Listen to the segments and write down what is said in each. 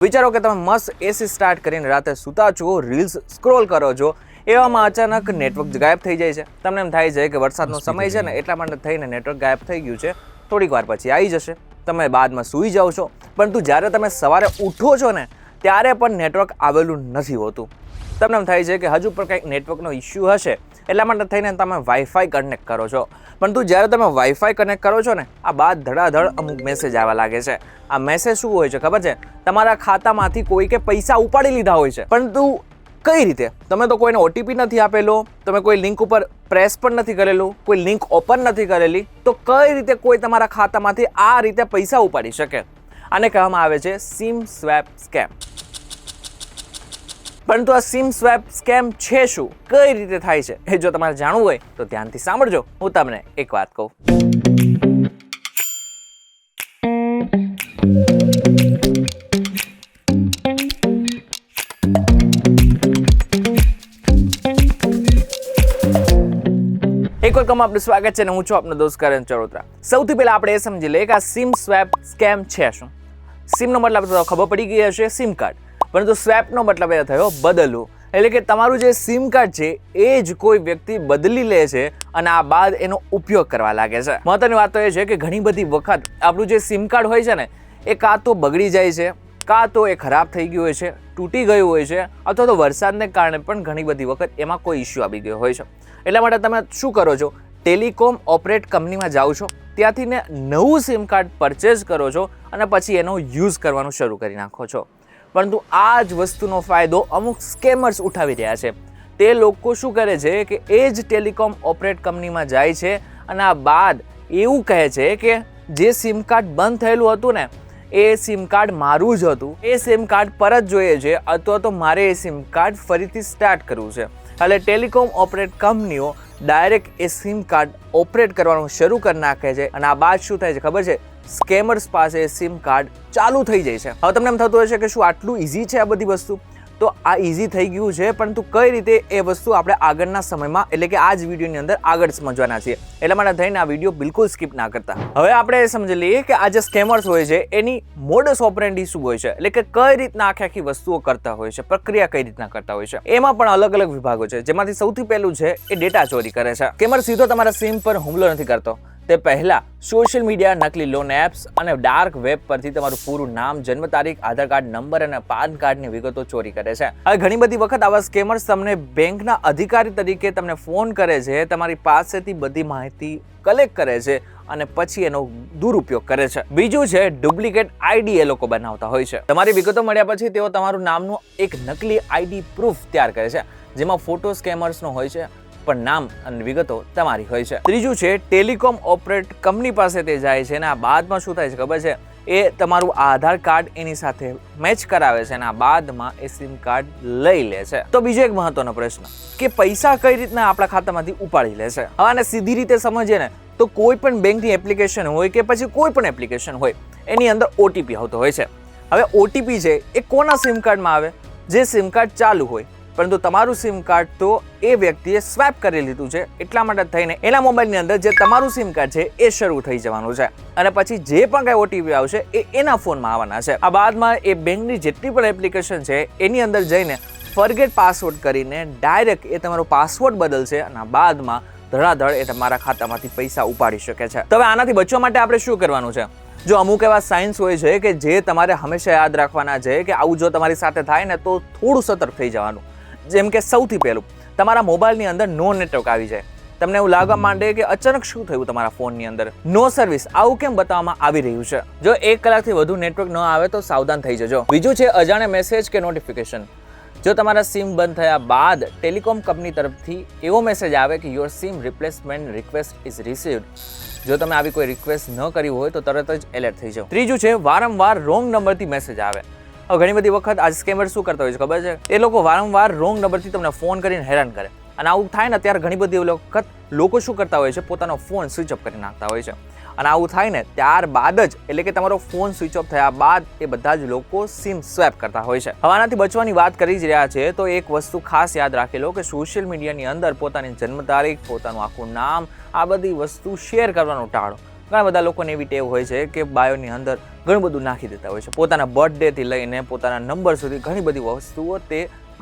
વિચારો કે તમે મસ્ત એસી સ્ટાર્ટ કરીને રાતે સૂતા છો, રીલ્સ સ્ક્રોલ કરો છો, એવામાં અચાનક નેટવર્ક ગાયબ થઈ જાય છે. તમને એમ થાય છે કે વરસાદનો સમય છે ને એટલા માટે થઈને નેટવર્ક ગાયબ થઈ ગયું છે, થોડીક વાર પછી આવી જશે, તમે બાદમાં સૂઈ જાઓ છો. પરંતુ જ્યારે તમે સવારે ઉઠો છો ને ત્યારે પણ નેટવર્ક આવેલું નથી હોતું. તમને એમ થાય છે કે હજુ પણ કંઈક નેટવર્કનો ઇસ્યુ હશે, એટલા માટે થઈને તમે વાઈફાઈ કનેક્ટ કરો છો. પરંતુ જ્યારે તમે વાઈફાઈ કનેક્ટ કરો છો ને આ બાદ ધડાધડ અમુક મેસેજ આવવા લાગે છે. આ મેસેજ શું હોય છે ખબર છે? તમારા ખાતામાંથી કોઈકે પૈસા ઉપાડી લીધા હોય છે. પરંતુ કઈ રીતે? તમે તો કોઈને ઓટીપી નથી આપેલો, તમે કોઈ લિંક ઉપર પ્રેસ પણ નથી કરેલું, કોઈ લિંક ઓપન નથી કરેલી, તો કઈ રીતે કોઈ તમારા ખાતામાંથી આ રીતે પૈસા ઉપાડી શકે? આને કહેવામાં આવે છે સિમ સ્વેપ સ્કેમ. પરંતુ આ સિમ સ્વેપ સ્કેમ છે શું, કઈ રીતે થાય છે, એ જો તમારે જાણવું હોય તો ધ્યાનથી સાંભળજો. હું તમને એક વાત કહું. એક વખત આપનું સ્વાગત છે અને હું છું આપનો દોસ્ત કરણ ચરોતરા. સૌથી પહેલા આપણે એ સમજી લઈએ કે આ સિમ સ્વેપ સ્કેમ છે શું. સિમનો મતલબ તો ખબર પડી ગઈ હશે, સિમ કાર્ડ. પરંતુ સ્વેપનો મતલબ એ થયો બદલવું. એટલે કે તમારું જે સિમ કાર્ડ છે એ જ કોઈ વ્યક્તિ બદલી લે છે અને આ બાદ એનો ઉપયોગ કરવા લાગે છે. મહત્વની વાત તો એ છે કે ઘણી બધી વખત આપણું જે સિમ કાર્ડ હોય છે ને એ કાં તો બગડી જાય છે, કાં તો એ ખરાબ થઈ ગયું હોય છે, તૂટી ગયું હોય છે, અથવા તો વરસાદને કારણે પણ ઘણી બધી વખત એમાં કોઈ ઇસ્યુ આવી ગયો હોય છે. એટલા માટે તમે શું કરો છો? ટેલિકોમ ઓપરેટ કંપનીમાં જાઓ છો, ત્યાંથી ને નવું સિમ કાર્ડ પરચેઝ કરો છો અને પછી એનો યુઝ કરવાનું શરૂ કરી નાખો છો. પરંતુ આ જ વસ્તુનો ફાયદો અમુક સ્કેમર્સ ઉઠાવી રહ્યા છે. તે લોકો શું કરે છે કે એ જ ટેલિકોમ ઓપરેટ કંપનીમાં જાય છે અને આ બાદ એવું કહે છે કે જે સિમ કાર્ડ બંધ થયેલું હતું ને એ સિમ કાર્ડ મારું જ હતું, એ સિમ કાર્ડ પરત જોઈએ છે, અથવા તો મારે એ સિમ કાર્ડ ફરીથી સ્ટાર્ટ કરવું છે. એટલે ટેલિકોમ ઓપરેટ કંપનીઓ ડાયરેક્ટ એ સિમ કાર્ડ ઓપરેટ કરવાનું શરૂ કરી નાખે છે અને આ બાદ શું થાય છે ખબર છે? સ્કેમર્સ પાસે સિમ કાર્ડ ચાલુ થઈ જાય છે. હવે તમને એમ થતું હશે કે શું આટલું ઇઝી છે આ બધી વસ્તુ? તો આ ઇઝી થઈ ગયું છે, પરંતુ કઈ રીતે એ વસ્તુ આપણે આગળના સમયમાં એટલે કે આ જ વિડીયોની અંદર આગળ સમજવાના છીએ. એટલા માટે થઈને આ વિડીયો બિલકુલ સ્કીપ ના કરતા. હવે આપણે એ સમજી લઈએ કે આ જે સ્કેમર્સ હોય છે એની મોડસ ઓપરેન્ડી શું હોય છે, એટલે કે કઈ રીતના આખી વસ્તુઓ કરતા હોય છે, પ્રક્રિયા કઈ રીતના કરતા હોય છે. એમાં પણ અલગ અલગ વિભાગો છે, જેમાંથી સૌથી પહેલું છે એ ડેટા ચોરી કરે છે. સ્કેમર સીધો તમારા સિમ પર હુમલો નથી કરતો. તે પહેલા સોશિયલ મીડિયા, નકલી લોન એપ્સ અને ડાર્ક વેબ પરથી તમારું પૂરું નામ, જન્મ તારીખ, આધાર કાર્ડ નંબર અને પાન કાર્ડની વિગતો ચોરી કરે છે. હવે ઘણી બધી વખત આવા સ્કેમર્સ તમને બેંકના અધિકારી તરીકે તમને ફોન કરે છે, તમારી પાસેથી બધી માહિતી કલેક્ટ કરે છે અને પછી એનો દુરુપયોગ કરે છે. બીજું છે ડુપ્લિકેટ આઈડી એ લોકો બનાવતા હોય છે. તમારી વિગતો મળ્યા પછી તેઓ તમારું નામનું એક નકલી આઈડી પ્રૂફ તૈયાર કરે છે, જેમાં ફોટો સ્કેમર્સનો હોય છે પણ નામ અને વિગતો તમારી હોય છે. ત્રીજું છે ટેલિકોમ ઓપરેટ કંપની પાસે તે જાય છે અને આ બાદમાં શું થાય છે ખબર છે? એ તમારું આધાર કાર્ડ એની સાથે મેચ કરાવે છે અને આ બાદમાં એ સિમ કાર્ડ લઈ લે છે. તો બીજો એક મહત્વનો પ્રશ્ન કે પૈસા કઈ રીતના આપણા ખાતામાંથી ઉપાડી લે છે. હવે આને સીધી રીતે સમજીએ ને તો કોઈ પણ બેંકની એપ્લિકેશન હોય કે પછી કોઈ પણ એપ્લિકેશન હોય એની અંદર ઓટીપી આવતો હોય છે. હવે ઓટીપી છે એ કોના સિમ કાર્ડમાં આવે? જે સિમ કાર્ડ ચાલુ હોય. પરંતુ તમારું સિમ કાર્ડ તો એ વ્યક્તિએ સ્વેપ કરી લીધું છે, એટલા માટે થઈને એના મોબાઈલની અંદર જે તમારું સિમ કાર્ડ છે એ શરૂ થઈ જવાનું છે અને પછી જે પણ કઈ ઓટીપી આવશે એ એના ફોનમાં આવવાના છે. આ બાદમાં એ બેંકની જેટલી પણ એપ્લિકેશન છે એની અંદર જઈને ફોરગેટ પાસવર્ડ કરીને ડાયરેક્ટ એ તમારો પાસવર્ડ બદલશે અને બાદમાં ધડાધડ એ તમારા ખાતામાંથી પૈસા ઉપાડી શકે છે. તો હવે આનાથી બચવા માટે આપણે શું કરવાનું છે? જો અમુક એવા સાઇન્સ હોય છે કે જે તમારે હંમેશા યાદ રાખવાના છે કે આવું જો તમારી સાથે થાય ને તો થોડું સતર્ક થઈ જવાનું. જેમ કે સૌથી પહેલું, તમારા મોબાઈલની અંદર નો નેટવર્ક આવી જાય. તમને એવું લાગવા માંડે કે અચાનક શું થયું તમારા ફોનની અંદર, નો સર્વિસ, આવું કેમ બતાવવામાં આવી રહ્યું છે. જો 1 કલાકથી વધુ નેટવર્ક ન આવે તો સાવધાન થઈ જજો. બીજું છે અજાણ્યા મેસેજ કે નોટિફિકેશન. જો તમારા સિમ બંધ થયા બાદ ટેલિકોમ કંપની તરફથી એવો મેસેજ આવે કે your sim replacement request is received, જો તમે આવી કોઈ રિક્વેસ્ટ ન કરી હોય તો તરત જ એલર્ટ થઈ જાઓ. ત્રીજું છે વારંવાર રોંગ નંબરથી મેસેજ આવે. ઘણી બધી વખત આ સ્કેમર શું કરતા હોય છે ખબર છે? એ લોકો વારંવાર રોંગ નંબરથી તમને ફોન કરીને હેરાન કરે અને આવું થાય ને ત્યારે ઘણી બધી વખત લોકો શું કરતા હોય છે? પોતાનો ફોન સ્વિચ ઓફ કરી નાખતા હોય છે અને આવું થાય ને ત્યારબાદ જ એટલે કે તમારો ફોન સ્વિચ ઓફ થયા બાદ એ બધા જ લોકો સિમ સ્વેપ કરતા હોય છે. હવે આનાથી બચવાની વાત કરી જ રહ્યા છે તો એક વસ્તુ ખાસ યાદ રાખી લો કે સોશિયલ મીડિયાની અંદર પોતાની જન્મ તારીખ, પોતાનું આખું નામ, આ બધી વસ્તુ શેર કરવાનું ટાળો. ઘણા બધા લોકોને એવી ટેવ હોય છે કે બાયોની અંદર ઘણું બધું નાખી દેતા હોય છે, પોતાના બર્થડેથી લઈને પોતાના નંબર સુધી ઘણી બધી વસ્તુઓ તે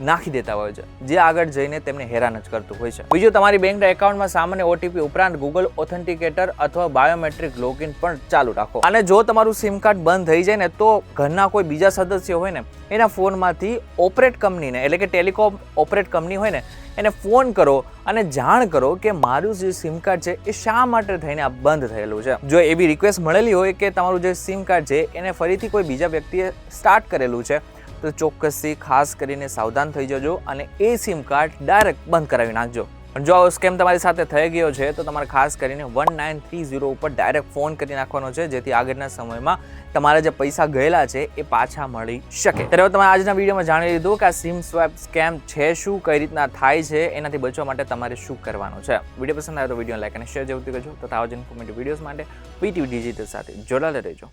નાખી દેતા હોય છે, જે આગળ જઈને તેમને હેરાન જ કરતું હોય છે. બીજું, તમારી બેંકના એકાઉન્ટમાં સામાન્ય ઓટીપી ઉપરાંત ગૂગલ ઓથેન્ટિકેટર અથવા બાયોમેટ્રિક લોગિન પણ ચાલુ રાખો. અને જો તમારું સિમ કાર્ડ બંધ થઈ જાય ને તો ઘરના કોઈ બીજા સદસ્ય હોય ને એના ફોનમાંથી ઓપરેટ કંપનીને એટલે કે ટેલિકોમ ઓપરેટ કંપની હોય ને એને ફોન કરો અને જાણ કરો કે મારું જે સિમ કાર્ડ છે એ શા માટે થઈને આ બંધ થયેલું છે. જો એવી રિક્વેસ્ટ મળેલી હોય કે તમારું જે સિમ કાર્ડ છે એને ફરીથી કોઈ બીજા વ્યક્તિએ સ્ટાર્ટ કરેલું છે તો ચોક્કસથી ખાસ કરીને સાવધાન થઈ જજો અને એ સિમ કાર્ડ ડાયરેક્ટ બંધ કરાવી નાખજો. પણ જો આવો સ્કેમ તમારી સાથે થઈ ગયો છે તો તમારે ખાસ કરીને 1930 ઉપર ડાયરેક્ટ ફોન કરી નાખવાનો છે, જેથી આગળના સમયમાં તમારા જે પૈસા ગયેલા છે એ પાછા મળી શકે. ત્યારે તમે આજના વિડીયોમાં જાણી લીધું કે આ સિમ સ્વેપ સ્કેમ છે શું, કઈ રીતના થાય છે, એનાથી બચવા માટે તમારે શું કરવાનું છે. વિડીયો પસંદ આવે તો વિડીયો લાઈક અને શેર જરૂરથી કરજો તથા આવા જ ઇન્ફોર્મેટિવ વિડીયોઝ માટે PTV ડિજિટલ સાથે જોડાયેલા રહેજો.